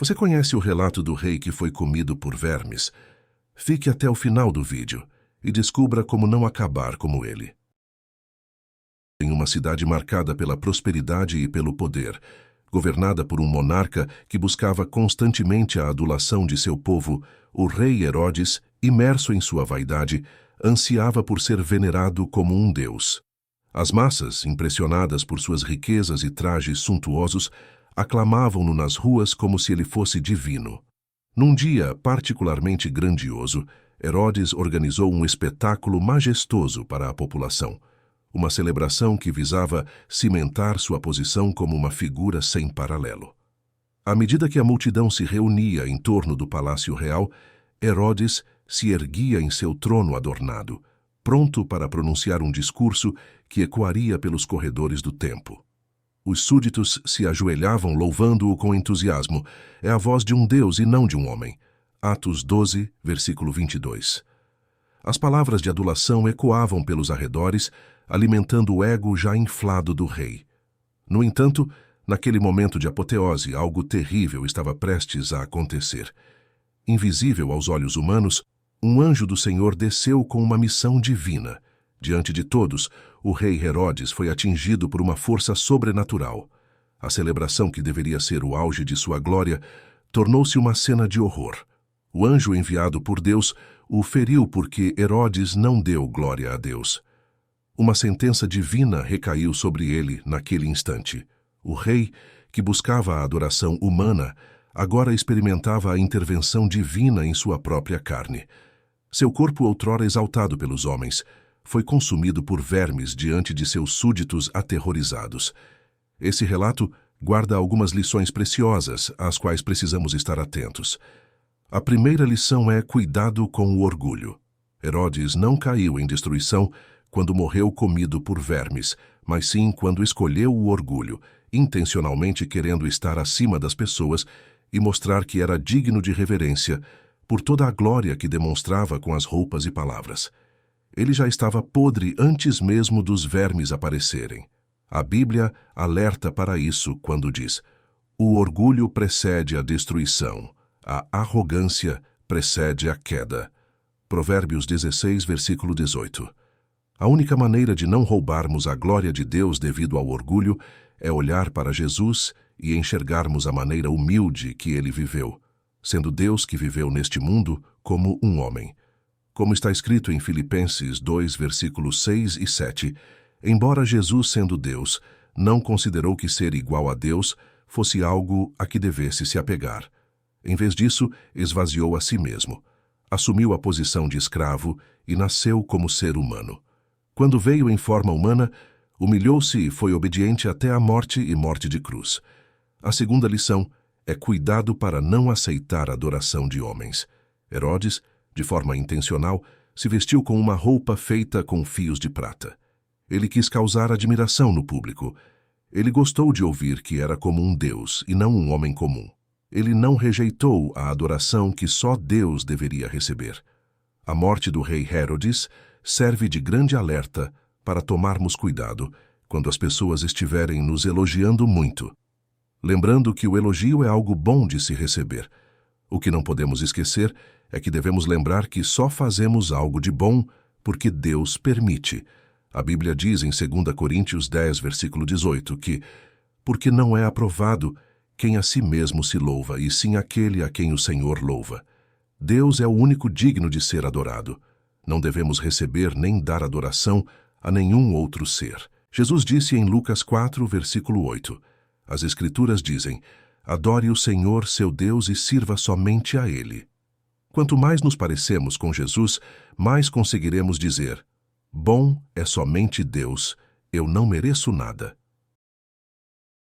Você conhece o relato do rei que foi comido por vermes? Fique até o final do vídeo e descubra como não acabar como ele. Em uma cidade marcada pela prosperidade e pelo poder, governada por um monarca que buscava constantemente a adulação de seu povo, o rei Herodes, imerso em sua vaidade, ansiava por ser venerado como um deus. As massas, impressionadas por suas riquezas e trajes suntuosos, aclamavam-no nas ruas como se ele fosse divino. Num dia particularmente grandioso, Herodes organizou um espetáculo majestoso para a população, uma celebração que visava cimentar sua posição como uma figura sem paralelo. À medida que a multidão se reunia em torno do palácio real, Herodes se erguia em seu trono adornado, pronto para pronunciar um discurso que ecoaria pelos corredores do templo. Os súditos se ajoelhavam louvando-o com entusiasmo. É a voz de um Deus e não de um homem. Atos 12, versículo 22. As palavras de adulação ecoavam pelos arredores, alimentando o ego já inflado do rei. No entanto, naquele momento de apoteose, algo terrível estava prestes a acontecer. Invisível aos olhos humanos, um anjo do Senhor desceu com uma missão divina. Diante de todos, o rei Herodes foi atingido por uma força sobrenatural. A celebração que deveria ser o auge de sua glória tornou-se uma cena de horror. O anjo enviado por Deus o feriu porque Herodes não deu glória a Deus. Uma sentença divina recaiu sobre ele naquele instante. O rei, que buscava a adoração humana, agora experimentava a intervenção divina em sua própria carne. Seu corpo, outrora exaltado pelos homens, foi consumido por vermes diante de seus súditos aterrorizados. Esse relato guarda algumas lições preciosas às quais precisamos estar atentos. A primeira lição é cuidado com o orgulho. Herodes não caiu em destruição quando morreu comido por vermes, mas sim quando escolheu o orgulho, intencionalmente querendo estar acima das pessoas e mostrar que era digno de reverência por toda a glória que demonstrava com as roupas e palavras. Ele já estava podre antes mesmo dos vermes aparecerem. A Bíblia alerta para isso quando diz: o orgulho precede a destruição, a arrogância precede a queda. Provérbios 16, versículo 18. A única maneira de não roubarmos a glória de Deus devido ao orgulho é olhar para Jesus e enxergarmos a maneira humilde que ele viveu, sendo Deus que viveu neste mundo como um homem. Como está escrito em Filipenses 2, versículos 6 e 7, embora Jesus, sendo Deus, não considerou que ser igual a Deus fosse algo a que devesse se apegar. Em vez disso, esvaziou a si mesmo, assumiu a posição de escravo e nasceu como ser humano. Quando veio em forma humana, humilhou-se e foi obediente até a morte e morte de cruz. A segunda lição é cuidado para não aceitar a adoração de homens. Herodes, de forma intencional, se vestiu com uma roupa feita com fios de prata. Ele quis causar admiração no público. Ele gostou de ouvir que era como um deus e não um homem comum. Ele não rejeitou a adoração que só Deus deveria receber. A morte do rei Herodes serve de grande alerta para tomarmos cuidado quando as pessoas estiverem nos elogiando muito. Lembrando que o elogio é algo bom de se receber. O que não podemos esquecer é que devemos lembrar que só fazemos algo de bom porque Deus permite. A Bíblia diz em 2 Coríntios 10, versículo 18, que porque não é aprovado quem a si mesmo se louva, e sim aquele a quem o Senhor louva. Deus é o único digno de ser adorado. Não devemos receber nem dar adoração a nenhum outro ser. Jesus disse em Lucas 4, versículo 8, as Escrituras dizem: adore o Senhor, seu Deus, e sirva somente a Ele. Quanto mais nos parecemos com Jesus, mais conseguiremos dizer: bom é somente Deus, eu não mereço nada.